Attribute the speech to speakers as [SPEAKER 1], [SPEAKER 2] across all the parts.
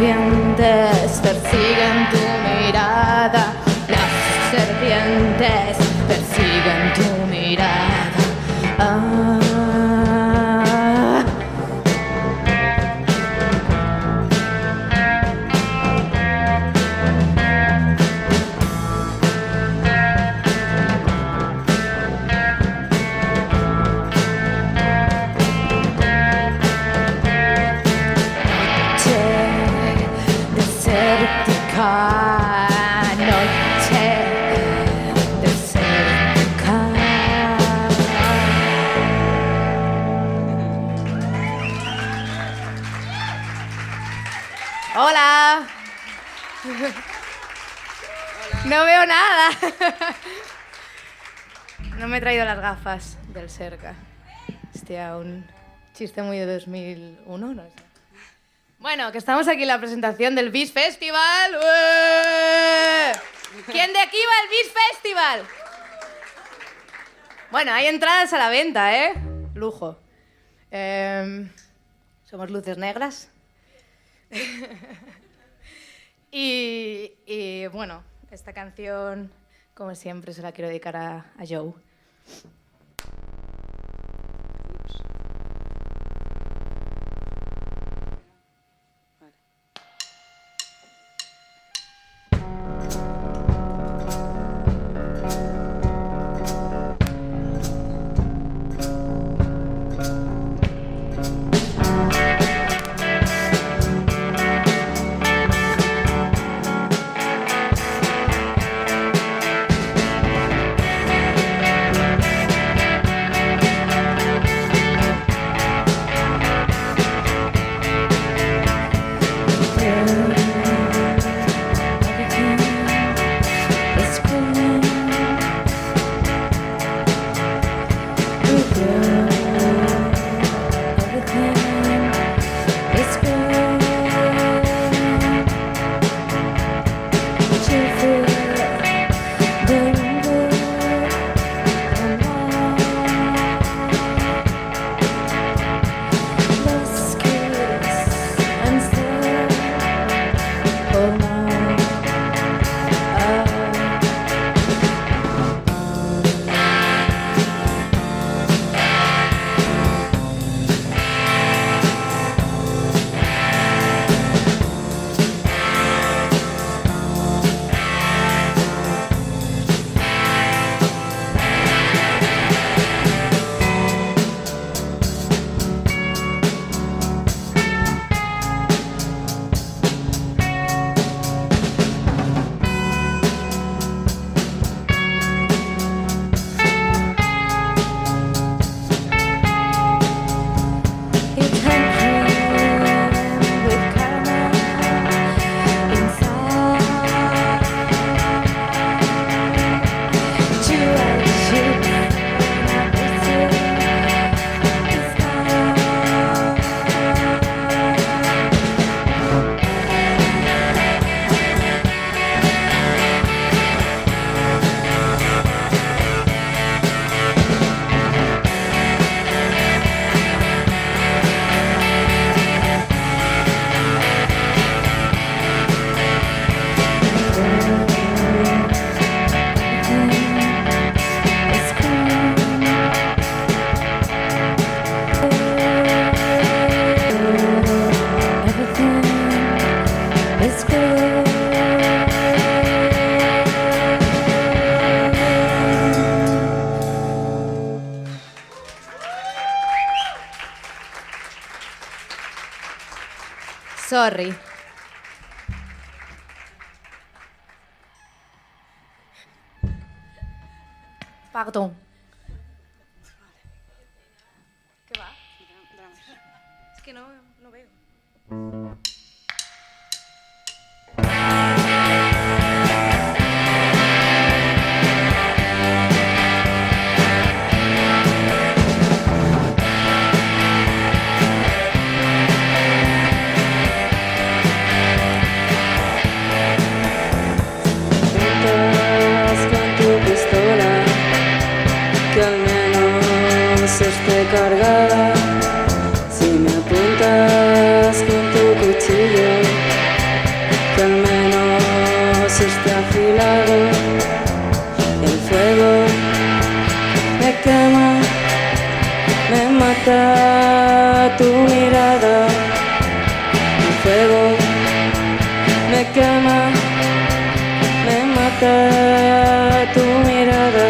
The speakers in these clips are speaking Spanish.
[SPEAKER 1] serpientes persiguen tu mirada. Las serpientes persiguen tu mirada. Ah. Hola. No veo nada. No me he traído las gafas del cerca. Hostia, un chiste muy de 2001, no sé. Bueno, que estamos aquí en la presentación del Beast Festival. ¡Ué! ¿Quién de aquí va al Beast Festival? Bueno, hay entradas a la venta, ¿eh? Lujo. Somos Luces Negras. y bueno, esta canción, como siempre, se la quiero dedicar a Joe. Sorry. Pardon. ¿Qué va? Es que no veo.
[SPEAKER 2] Esté cargada, si me apuntas con tu cuchillo mata tu mirada, el fuego me quema, me mata tu mirada.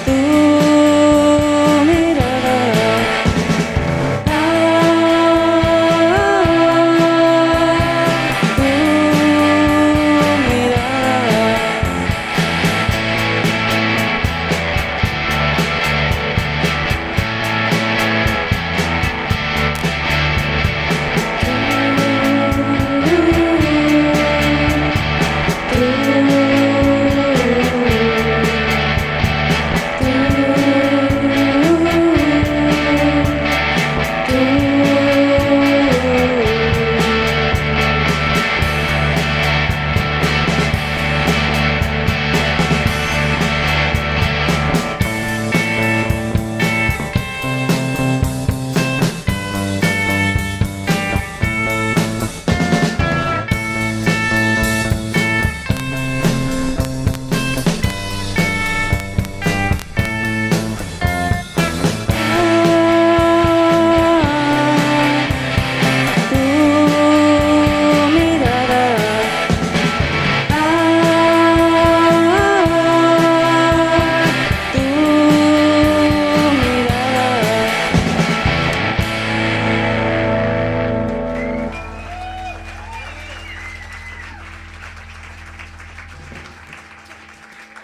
[SPEAKER 2] Tu mirada. Tu mirada.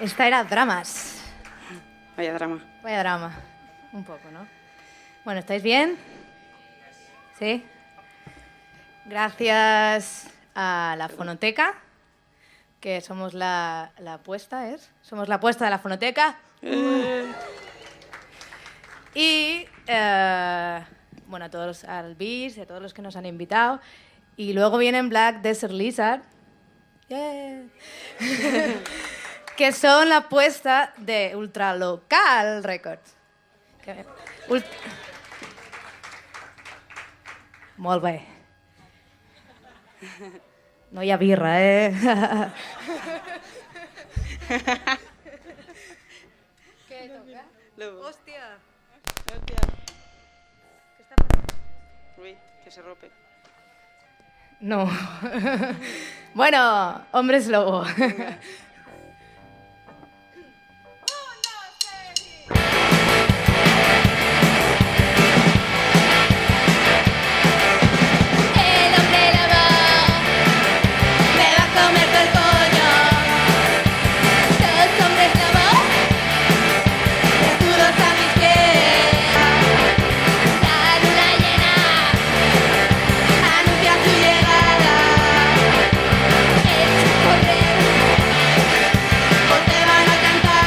[SPEAKER 1] Esta era Dramas.
[SPEAKER 3] Vaya drama.
[SPEAKER 1] Vaya drama. Un poco, ¿no? Bueno, ¿estáis bien? ¿Sí? Gracias a la Fonoteca, que somos la apuesta, ¿es? Somos la apuesta de la Fonoteca. Y, bueno, a todos, al BIS y a todos los que nos han invitado. Y luego vienen Black Desert Lizard. Yeah. Que son la apuesta de Ultralocal Records. Molt bé. No hi ha birra, eh? ¿Qué toca?
[SPEAKER 3] Lobo.
[SPEAKER 1] ¡Hostia!
[SPEAKER 3] Hostia.
[SPEAKER 1] ¿Qué está pasando?
[SPEAKER 3] Uy, que se rompe.
[SPEAKER 1] No. Bueno, hombres lobo.
[SPEAKER 3] Venga.
[SPEAKER 1] El hombre lobo me va a comer todo el pollo. Dos hombres lobos desnudos a mis pies. La luna llena anuncia su llegada. Echa a correr o te van a cantar.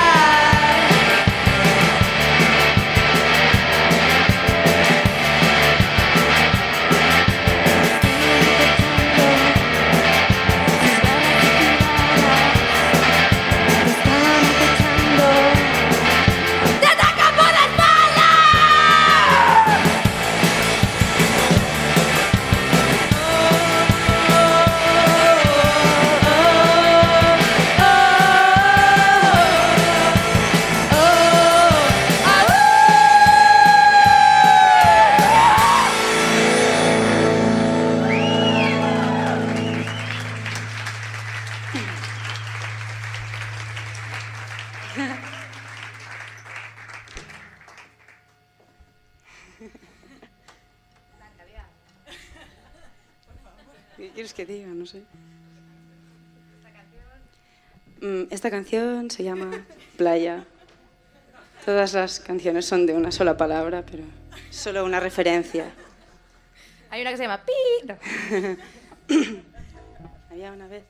[SPEAKER 1] ¡Te atacan por la espalda!
[SPEAKER 3] ¿Qué quieres que diga? No sé. Esta canción se llama Playa. Todas las canciones son de una sola palabra, pero solo una referencia.
[SPEAKER 1] Hay una que se llama Pi. No.
[SPEAKER 3] Había una vez.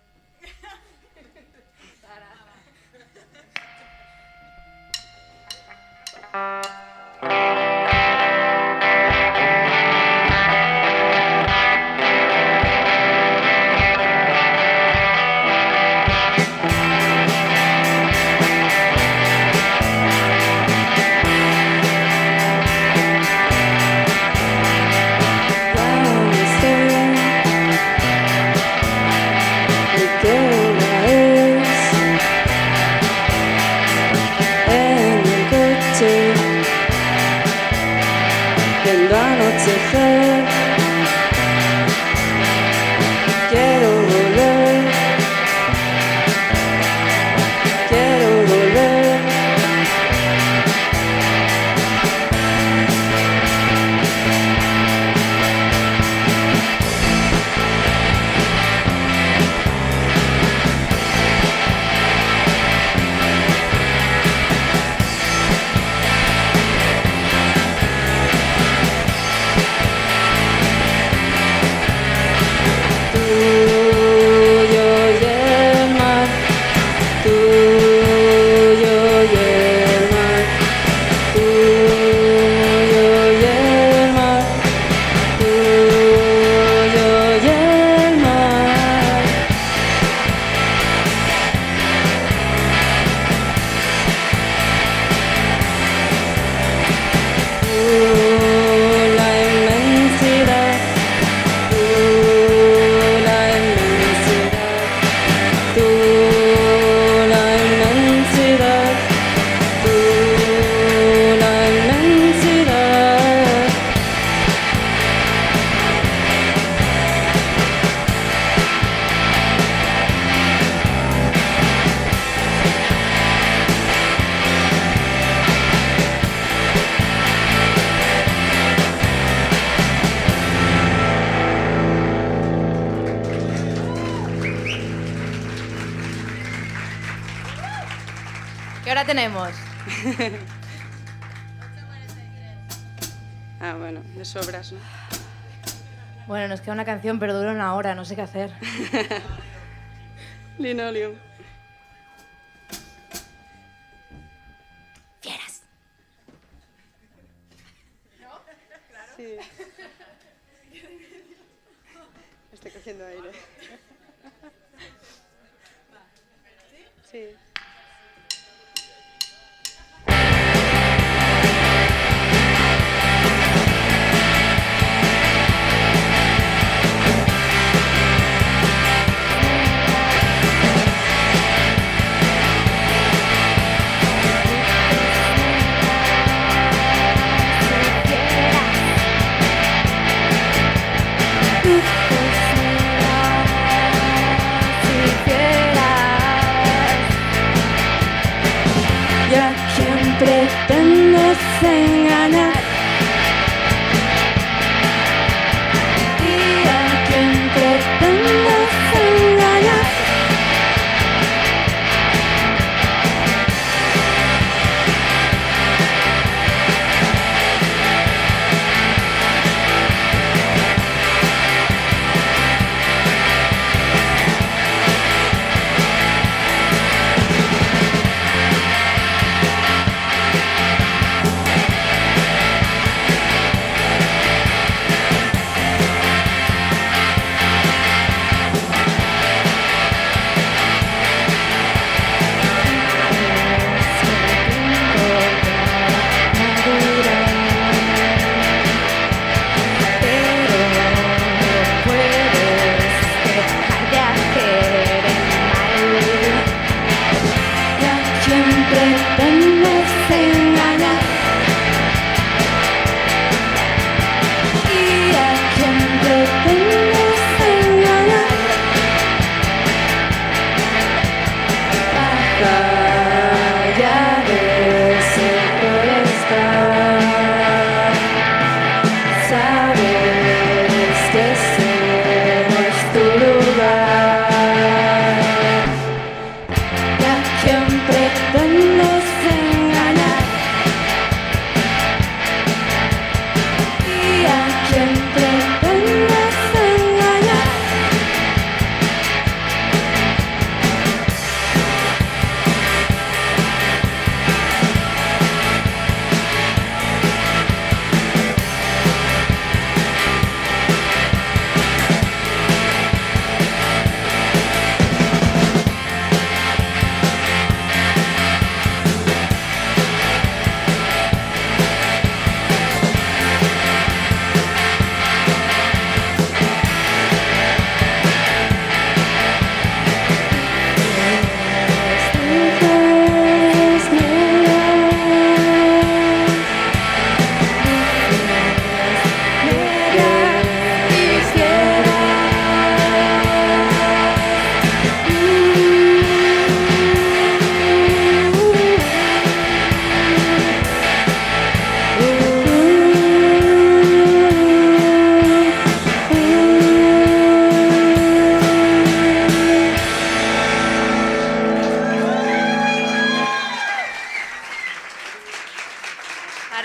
[SPEAKER 2] ¿Qué hora es? anochecer. Quiero volver, quiero volver.
[SPEAKER 1] ¿Qué hora tenemos?
[SPEAKER 3] Ah, bueno, de sobras, ¿no?
[SPEAKER 1] Bueno, nos queda una canción, pero dura una hora, no sé qué hacer.
[SPEAKER 3] Linoleum.
[SPEAKER 1] Fieras.
[SPEAKER 3] Sí. Estoy cogiendo aire. Sí.
[SPEAKER 2] ¿Y a quién pretendes engañar? ¿Y a quién pretendes engañar?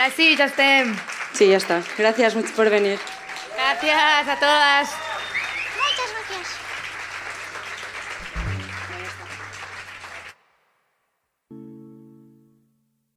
[SPEAKER 1] Ara sí, ja estem.
[SPEAKER 3] Sí, ya está. Gracias mucho por venir.
[SPEAKER 1] Gràcies a totes.